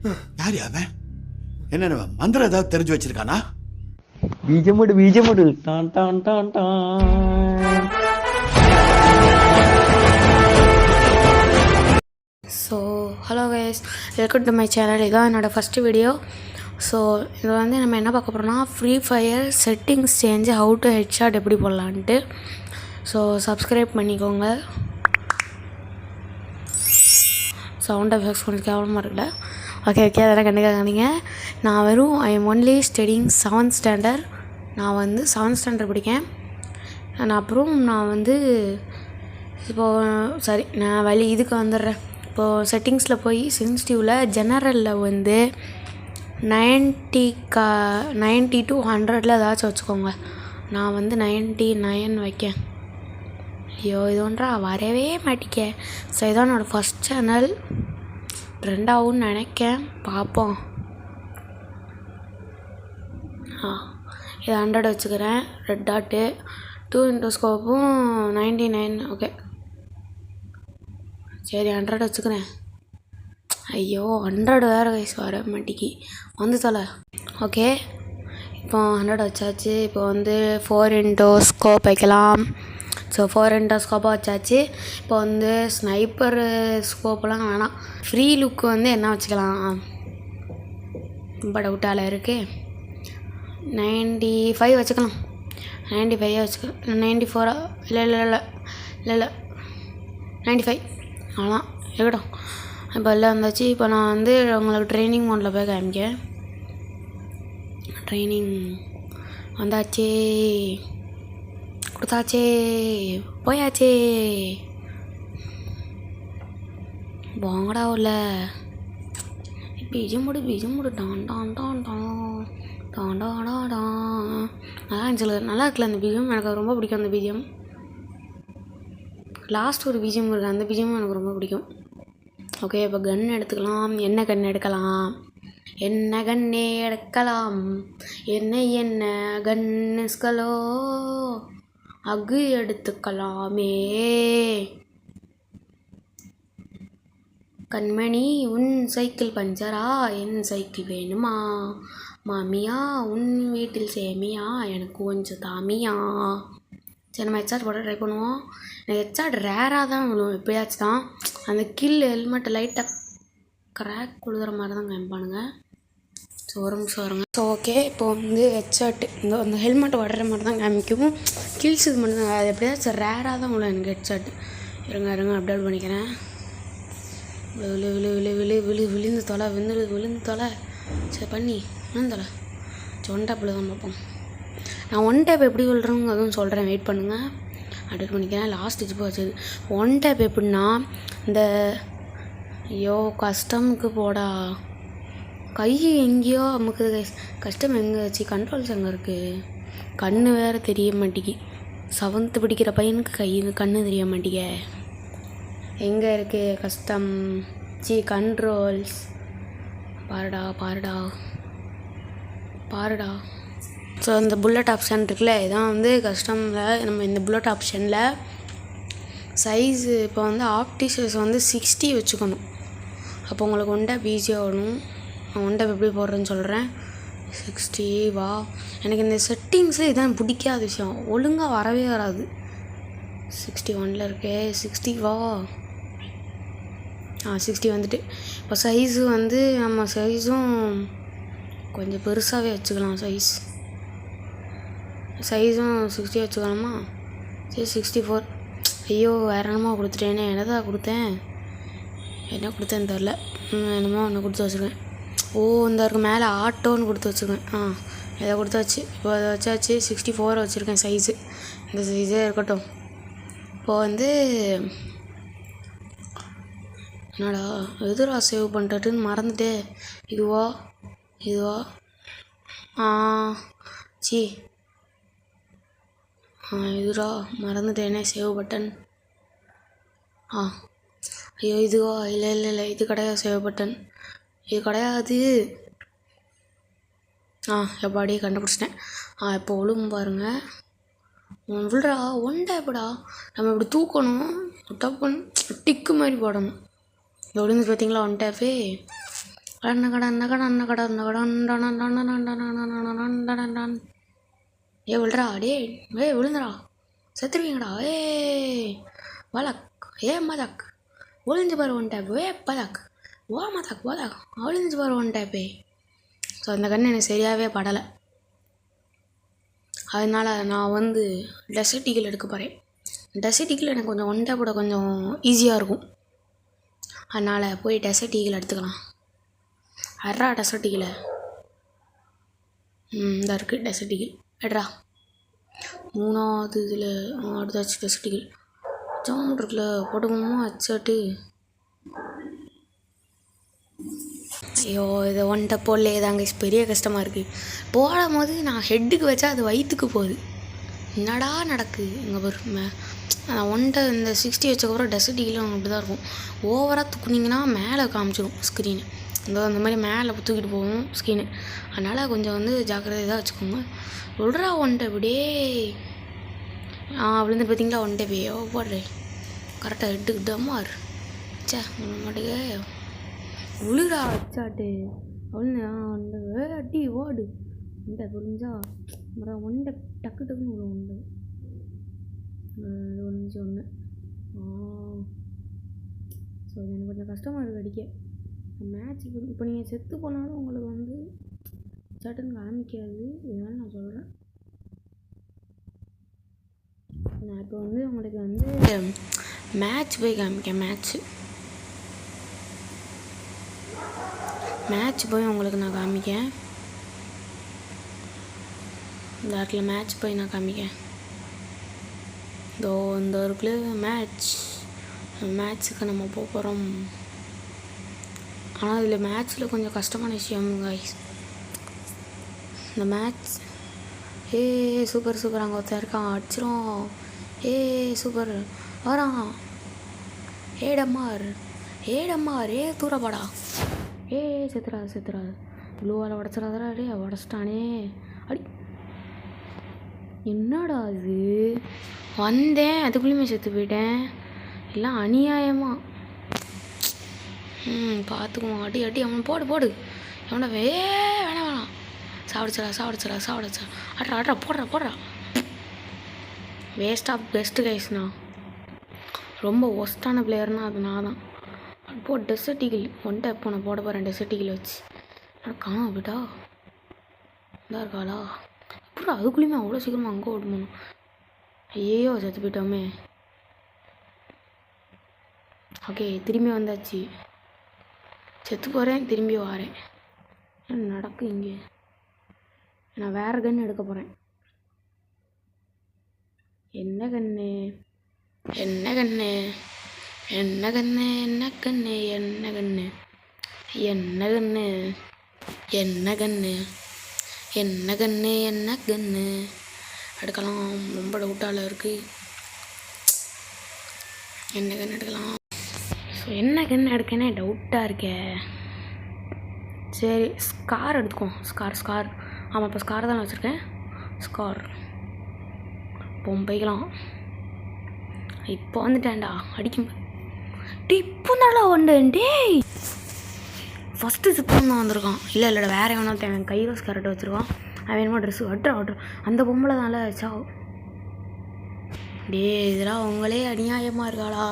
யார் அவன்? என்ன மந்திரம் ஏதாவது தெரிஞ்சு வச்சிருக்கானா? பீஜமுடு டான் டான் டான் டான். So hello guys, welcome to my channel. இதான் என்னோடய ஃபஸ்ட்டு வீடியோ. ஸோ இது வந்து நம்ம என்ன பார்க்க போகிறோம்னா, free fire settings change how to headshot எப்படி போடலான்ட்டு. ஸோ சப்ஸ்கிரைப் பண்ணிக்கோங்க. சவுண்ட் எஃபெக்ட்ஸ் கொஞ்சம் கேவலமாக இருக்குல்ல? ஓகே அதெல்லாம் கண்டுக்காதீங்க. நான் வெறும் I am only studying 7th standard. நான் வந்து 7th ஸ்டாண்டர்ட் படிக்கேன். அப்புறம் நான் வந்து இப்போது நான் இதுக்கு வந்துடுறேன். இப்போது செட்டிங்ஸில் போய் சென்சிட்டிவில் ஜெனரலில் வந்து 90 to 100 ஏதாச்சும் வச்சுக்கோங்க. நான் வந்து 99 வைக்கேன். ஐயோ இது ஒன்றா வரவே மாட்டிக்க. ஸோ இதான் என்னோடய ஃபஸ்ட் சேனல். ட்ரெண்டாகும்னு நினைக்கேன், பார்ப்போம். இது 100 வச்சுக்கிறேன். ரெட் டாட்டு 2 இன்டோ ஸ்கோப்பும் 99. ஓகே சரி 100 வச்சுக்கிறேன். ஐயோ 100 வேறு வயசு வர மாட்டிக்கு வந்து தொலை. ஓகே இப்போ 100 வச்சாச்சு. இப்போ வந்து 4 இன்டோ ஸ்கோப் வைக்கலாம். ஸோ 4 இன்டோ ஸ்கோப்பாக வச்சாச்சு. இப்போ வந்து ஸ்னைப்பர் ஸ்கோப்பெலாம் வேணாம். ஃப்ரீ லுக்கு வந்து என்ன வச்சுக்கலாம், ரொம்ப டவுட்டால் இருக்குது. 95 வச்சுக்கலாம். 95 வச்சுக்கலாம். 94 இல்லை 95 அவ்வளோதான் இருக்கட்டும். இப்போ எல்லாம் வந்தாச்சு. இப்போ நான் வந்து உங்களுக்கு ட்ரைனிங் மோடில் போய் காமிக்கேன். ட்ரைனிங் வந்தாச்சே, கொடுத்தாச்சே, போயாச்சே. வாங்கடா உள்ள பீஜமுடு டான் டான் டான் டான் டான் டாடா டான். நல்லா இருக்குல்ல அந்த பீஜம்? எனக்கு ரொம்ப பிடிக்கும் அந்த பீஜம். லாஸ்ட் ஒரு பீஜம் இருக்குது, அந்த பீஜமும் எனக்கு ரொம்ப பிடிக்கும். ஓகே இப்போ கன் எடுத்துக்கலாம். என்ன கன் எடுக்கலாம்? என்ன கண்ணே எடுக்கலாம்? என்ன கன்னுஸ்களோ அகு எடுத்துக்கலாமே. கண்மணி உன் சைக்கிள் பஞ்சரா, என் சைக்கிள் வேணுமா? மாமியா உன் வீட்டில் சேமியா, எனக்கு கொஞ்சம் தாமியா. சரி நம்ம ஹெட்ஷாட் போட ட்ரை பண்ணுவோம். எனக்கு ஹெட்ஷாட் ரேராக தான் விழுவும், எப்படியாச்சும் தான். அந்த ஹெல்மெட்டை லைட்டாக கிராக் கொடுக்குற மாதிரி தான் காமிப்பானுங்க. ஸோ ஒரு நிமிஷம் வருங்க. ஸோ ஓகே இப்போ வந்து ஹெட்ஷாட்டு அந்த ஹெல்மெட்டை வடுற மாதிரி தான் காமிக்கும். கில்ஸ் இது மட்டும் தான், அது எப்படியாச்சும் ரேராக தான் விழுவும் எனக்கு ஹெட்ஷாட்டு. இருங்க அப்டேட் பண்ணிக்கிறேன். விழுந்து தொலை விழுந்து தொலை. சரி பண்ணி விழுந்து தொலை. ஒன் டேப்பில் தான் பார்ப்போம். நான் ஒன் டேப் எப்படி சொல்கிறேங்க அதுவும் சொல்கிறேன், வெயிட் பண்ணுங்கள். அப்டேட் பண்ணிக்கிறேன். லாஸ்ட் இப்போ வச்சது ஒன் டேப் எப்படின்னா, இந்த ஐயோ கஸ்டமுக்கு போடா கை எங்கேயோ அமுக்குது. கஸ்டம் எங்கே வச்சு கண்ட்ரோல்ஸ் எங்கே இருக்குது? கண்ணு வேறு தெரிய மாட்டேங்கி. 7th படிக்கிற பையனுக்கு கண்ணு தெரிய மாட்டேங்க. எங்கே இருக்குது கஸ்டம் கண்ட்ரோல்ஸ்? பாருடா. ஸோ இந்த புல்லட் ஆப்ஷன் இருக்குல்ல, இதான் வந்து கஸ்டமில் நம்ம இந்த புல்லட் ஆப்ஷனில் சைஸு இப்போ வந்து ஆப்டி சைஸ் வந்து 60 வச்சுக்கணும். அப்போ உங்களுக்கு ஒன் டேப் ஈஸியாக வரும். நான் ஒன் டேப் எப்படி போடுறேன்னு சொல்கிறேன். 60 வா. எனக்கு இந்த செட்டிங்ஸில் இதான் பிடிக்காத விஷயம், ஒழுங்காக வரவே வராது. 61 இருக்கே. 60 வா. 60 வந்துட்டு. இப்போ சைஸு வந்து நம்ம சைஸும் கொஞ்சம் பெருசாகவே வச்சுக்கலாம். சைஸும் 60 வச்சுக்கலாமா? சரி 64. ஐயோ வேறு என்னமோ கொடுத்துட்டேனே. என்னதான் கொடுத்தேன்? என்ன கொடுத்தேன்னு தெரில. என்னமோ ஒன்று கொடுத்து வச்சுருக்கேன். இந்த இருக்கு மேலே ஆட்டோன்னு கொடுத்து வச்சுருக்கேன். இதை கொடுத்தாச்சு. இப்போ அதை வச்சாச்சு. 64 வச்சுருக்கேன் சைஸு. இந்த சைஸே இருக்கட்டும். இப்போது வந்து என்னடா எதுரா சேவ் பண்ணுறதுன்னு மறந்துட்டே. இதுவா இதுரா மறந்துட்டேனே சேவ் பட்டன். ஐயோ இதுவா? இல்லை இது கிடையாது சேவ் பட்டன். இது கிடையாது. எப்பாடியே கண்டுபிடிச்சிட்டேன். இப்போ ஒழுங்கு பாருங்கள். விழுறா ஒன் டேப்படா. நம்ம இப்படி தூக்கணும், டப்புன்னு டிக்கு மாதிரி போடணும். விழுந்து பார்த்தீங்களா ஒன் டேப்பே. ஏ விழுறா டே, விழுந்துடா, செத்துருவீங்கடா. வழக் மதக் ஒளிஞ்சு பாரு ஒன் டேப், பதக் மதக் வதக் ஒளிஞ்சு பாரு ஒன் டேப்பே. ஸோ அந்த கன்று எனக்கு சரியாகவே படலை. அதனால் நான் வந்து டெசர்ட் ஈகிள் எடுக்க போகிறேன். டெசர்ட் ஈகிள் எனக்கு கொஞ்சம் ஒன் டேப்போட கொஞ்சம் ஈஸியாக இருக்கும். அதனால் போய் டெசர்ட் ஈகிள் எடுத்துக்கலாம். அட்ரா டெசர்ட் ஈகிளை. இந்த இருக்குது டெசர்ட் ஈகிள், எட்ரா. 3வது இதில் அடுத்தாச்சு டெசர்ட் ஈகிள். ஜாம் இருக்குல்ல, போட்டுக்கோமா அச்சாட்டு. ஐயோ, இதை ஒன் டேப் போடலையே தாங்க, பெரிய கஷ்டமாக இருக்குது. போடும் போது நான் ஹெட்டுக்கு வச்சா அது வயிற்றுக்கு போகுது. என்னடா நடக்கு இங்கே பாரு. நான் ஒன்ட்டை இந்த 60 வச்சக்கப்புறம் டெசர்ட் ஈகிளும் அப்படி தான் இருக்கும். ஓவராக தூக்குனிங்கன்னா மேலே காமிச்சிடும் ஸ்க்ரீனு. அந்த மாதிரி மேலே தூக்கிட்டு போகும் ஸ்க்ரீனு. அதனால் கொஞ்சம் வந்து ஜாக்கிரதையாக வச்சுக்கோங்க. விட்றா ஒன்ட்டை இப்படியே விழுந்து பார்த்தீங்களா ஒன்ட்டை போயோ போடுறேன். கரெக்டாக ஹெட்டுக்கு டம்மார் சே மாட்டுக்கு விழுறா வச்சாட்டு விழுந்து அடி ஓடு. ஒன்ட்டை புரிஞ்சா ஒன்ட்டை டக்கு டக்குன்னு விடும். ஒன்று ஸோ எனக்கு கொஞ்சம் கஷ்டமாக இருக்குது அடிக்க. மேட்ச்சுக்கு இப்போ நீங்கள் செத்து போனாலும் உங்களுக்கு வந்து சட்டுன்னு காமிக்காது. இதனால் நான் சொல்கிறேன். நான் இப்போ வந்து உங்களுக்கு வந்து மேட்ச் போய் காமிக்கேன். மேட்ச் போய் உங்களுக்கு நான் காமிக்கேன். இந்த இடத்துல மேட்ச் போய் நான் காமிக்கேன். இதோ இந்த இருக்குல்ல மேட்ச்சுக்கு நம்ம போகிறோம். ஆனால் இதில் மேட்ச்சில் கொஞ்சம் கஷ்டமான விஷயம் கைஸ். இந்த மேட்ச் சூப்பர் அங்கே ஒருத்தர் இருக்கான், அடிச்சிரும். சூப்பர் வரான். ஏடம்மார் தூரப்பாடா. செத்துறா ப்ளூவால் உடச்சிடாதரா. உடச்சிட்டானே அடி. என்னடா அது, வந்தேன் அதுக்குள்ளேயுமே செத்து போயிட்டேன். எல்லாம் அநியாயமாக. பார்த்துக்குவோம். அடி அவன் போடு அவனை வேணாம். சாப்பிடுச்சா அட்ரா போடுறா. வேஸ்ட் ஆஃப் பெஸ்ட்டு கைஸ்ண்ணா. ரொம்ப ஒஸ்ட்டான பிளேயர்னால் அது நான் தான். டெசர்ட் ஈகிள் ஒன் டேப் நான் போட போகிறேன். டெசர்ட் ஈகிள் வச்சு காணா போயிட்டா. இதாக இருக்காளா அப்புறம் அதுக்குள்ளேயுமே அவ்வளோ சீக்கிரமாக அங்கே ஓடணும். ஐயோ செத்து போயிட்டோமே. ஓகே திரும்பி வந்தாச்சு. செத்து போகிறேன், திரும்பி வரேன். என்ன நடக்கு இங்கே? நான் வேறு கன்று எடுக்க போகிறேன். என்ன கன்று எடுக்கலாம். ரொம்ப டவுட்டால் இருக்குது. என்ன கன்று எடுக்கலாம்? ஸோ என்ன கன்று எடுக்கனே டவுட்டாக இருக்கே. சரி ஸ்கார் எடுத்துக்குவோம். ஸ்கார் ஆமாம், இப்போ ஸ்கார் தான் வச்சுருக்கேன். ஸ்கார் பொம்பைக்கலாம். இப்போ வந்துட்டேன்டா அடிக்கும். இப்போ நல்லா வந்தேன்டே. ஃபஸ்ட்டு சிப்பம் தான் வந்திருக்கான். இல்லைடா வேறு எவனோ தேவன் கைரோஸ் கேரட் வச்சுருக்கான். அவன் வேணுமா ட்ரெஸ்ஸு அட்ரா அந்த பொம்பளை தான்ல சா. இதெல்லாம் அவங்களே அநியாயமாக இருக்காளா.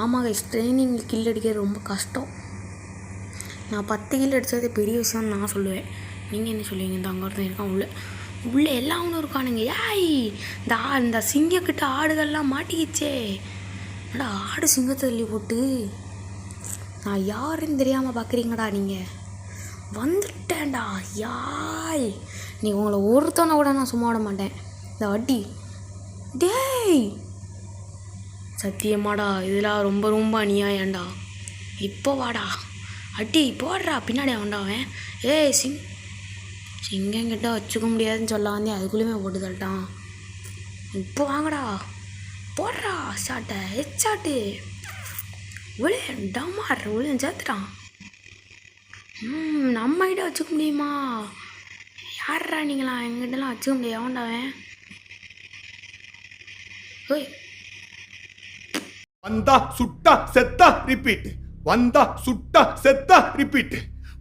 ஆமாங்க, ட்ரைனிங் கில் அடிக்கிறது ரொம்ப கஷ்டம். நான் 10 கில் அடித்தது பெரிய விஷயம்னு நான் சொல்லுவேன். நீங்கள் என்ன சொல்லுவீங்க? இந்த அங்கே ஒருத்தன் இருக்கான் உள்ளே எல்லாமே இருக்கானுங்க. இந்த சிங்கக்கிட்ட ஆடுகள்லாம் மாட்டிக்கிச்சே. என்னடா ஆடு சிங்கத்தை தள்ளி போட்டு நான் யாருன்னு தெரியாமல் பார்க்குறீங்கடா. நீங்கள் வந்துட்டேன்டா. நீ உங்களை ஒருத்தனை கூட நான் சும்மா விட மாட்டேன். இந்த வட்டி சத்தியமாடா, இதெல்லாம் ரொம்ப ரொம்ப அநியாயம்டா. இப்போ வாடா அடி போடுறா. பின்னாடி அவன்டாவன் சிங்கங்கிட்ட வச்சுக்க முடியாதுன்னு சொல்ல வந்தேன். அதுக்குள்ளேயுமே போட்டு தள்ளிட்டான். இப்போ வாங்கடா போடுறா. ஹெச்சாட்டு டமார் சேர்த்துட்டான். நம்மகிட்ட வச்சுக்க முடியுமா? யாரா நீங்களா? எங்கிட்டலாம் வச்சுக்க முடியாது. அவன்டாவன் வந்தா சுட்டா செத்தா ரிப்பீட்.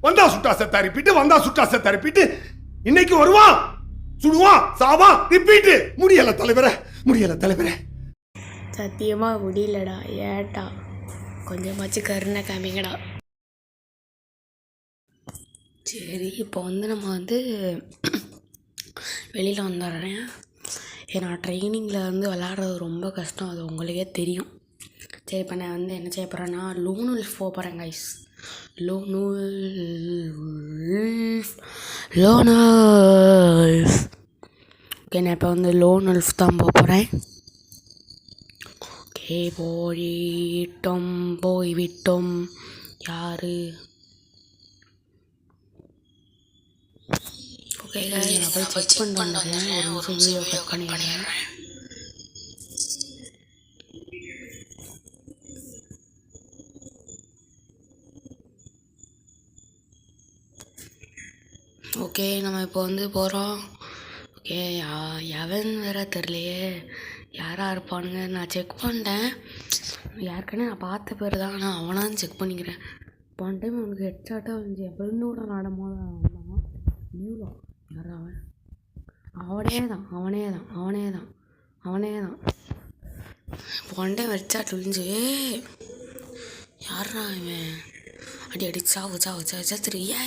வந்தா சுட்டா செத்தா ரிப்பீட்டு, வந்தா சுட்டா செத்தா ரிப்பீட்டு. இன்னைக்கு வருவான், சுடுவான், சாவான், ரிப்பீட்டு. முடியல தலைவரே, முடியல தலைவரே. சத்தியமாக முடியலடா. ஏட்டா கொஞ்சமாச்சு கருணை காமிங்கடா. சரி, இப்போ வந்து நம்ம வந்து வெளியில் வந்துடுறேன். ஏன்னா ட்ரைனிங்கில் வந்து விளாட்றது ரொம்ப கஷ்டம், அது உங்களுக்கே தெரியும். சரி, இப்போ நான் வந்து என்ன செய்ய போகிறேன்னா லோன் உல்ஃப் போக போகிறேன் கைஸ். Loan wolf. ஓகே, நான் இப்போ வந்து லோன் உல்ஃப் தான் போக போகிறேன். ஓகே, போய்விட்டோம். யார்? ஓகே, நான் போய் செக் பண்ணிட்டு வந்துடுறேன். ஒரு நிமிஷம் வீடியோ கட் பண்ணிடுறேன். ஓகே, நம்ம இப்போ வந்து போகிறோம். ஓகே, எவன் வேற தெரிலையே, யாராக இருப்பானுங்க. நான் செக் பண்ணிட்டேன், யாருக்குன்னு நான் பார்த்த பேர் தான். நான் அவனான்னு செக் பண்ணிக்கிறேன். போன டைம் அவனுக்கு ஹெட்ஷாட்டாக வந்துச்சு. என் ஃப்ரெண்டோட விளாடும் போது வந்தான் நியூலோ. யாரா அவன்? அவனே தான். போன டைம் ஹெட்ஷாட் விழுந்து. யாரா இவன்? அடி சாவு சத்துரு. ஏ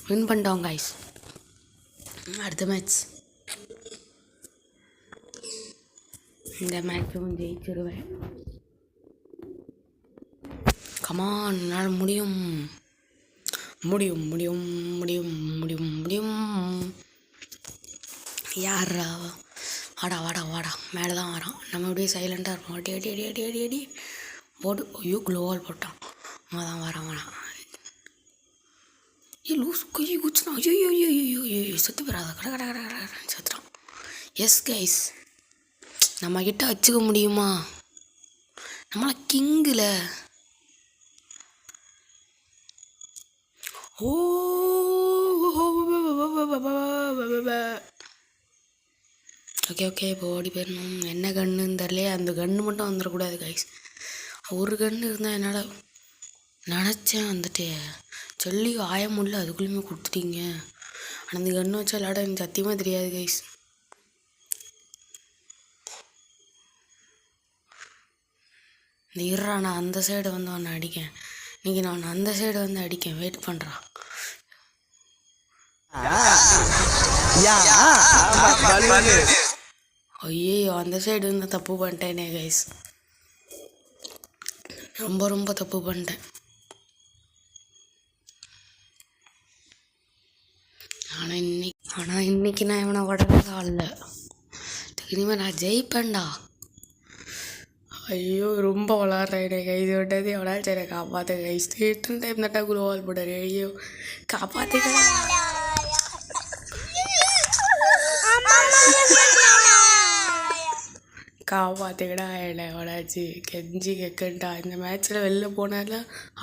வின் பண்ணிட்டோம் கைஸ். அடுத்த மேட்ச், இந்த மேட்சும் ஜெயிச்சிருவேன். கமான், என்னால் முடியும். யாரா? வாடா, மேலே தான் வரான். நம்ம அப்படியே சைலண்டாக இருப்போம். அடி போடு. ஐயோ, க்ளோவால் போட்டான். அதான் வரான். லூஸ் கை குச்சினா. ஐயோ செத்து போறாத. கடை செத்துறான். எஸ் கைஸ், நம்மக்கிட்ட வச்சுக்க முடியுமா? நம்மள கிங்கில். ஓ ஓகே, இப்போ ஓடி போயிடணும். என்ன கன்னுன்னு தெரியலையே. அந்த கன்று மட்டும் வந்துடக்கூடாது கைஸ். ஒரு கன்று இருந்தால் என்னால் நினச்சேன் வந்துட்டு சொல்லி ஆயமுள்ள, அதுக்குள்ளேயுமே கொடுத்துட்டீங்க. ஆனால் அந்த கன்று வச்சா விளாட எனக்கு சத்தியமாக தெரியாது கைஸ். இந்த இருறா, நான் அந்த சைடு வந்து அவனை அடிக்கேன். இன்னைக்கு நான் அந்த சைடு வந்து அடிக்கேன். வெயிட் பண்ணுறான். ஐயோ, அந்த சைடு வந்து தப்பு பண்ணிட்டேனே கைஸ். ரொம்ப தப்பு பண்ணிட்டேன். ஆனால் இன்னைக்கு நான் இவனை உடனே இல்லை. இனிமேல் நான் ஜெயிப்பேன்டா. ஐயோ, ரொம்ப விளாட்றேன் கைஸ். விட்டது எவ்வளோ சரி காப்பாற்று கைஸ். எத்தனை டைம் தட்டா குளோவால் போட்டார். ஐயோ, காப்பாற்றுக்க. காப்பாற்றுக்கடா. என்ன எவ்வளாச்சு கெஞ்சி கேட்கண்டா. இந்த மேட்ச்சில் வெளில போனால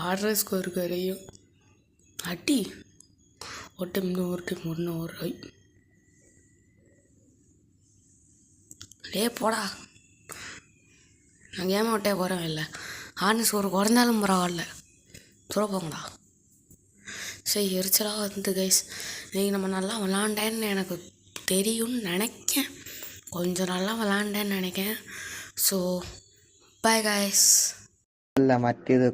ஆடுற ஸ்கோருக்கு வரையும் அடி. ஒரு டைம் ஒன்று. போடா, நான் கேம விட்டே போகிறேன். இல்லை ஆர்னஸ் ஒரு குறைஞ்சாலும் பரவாயில்ல, துற போங்கடா. சரி, எரிச்சலாக வந்து கைஸ். நீங்கள் நம்ம நல்லா விளாண்டேன்னு எனக்கு தெரியும்னு நினைக்கேன். கொஞ்சம் நல்லா விளாண்டேன்னு நினைக்கேன். So bye guys. இல்லை மറ്റേത്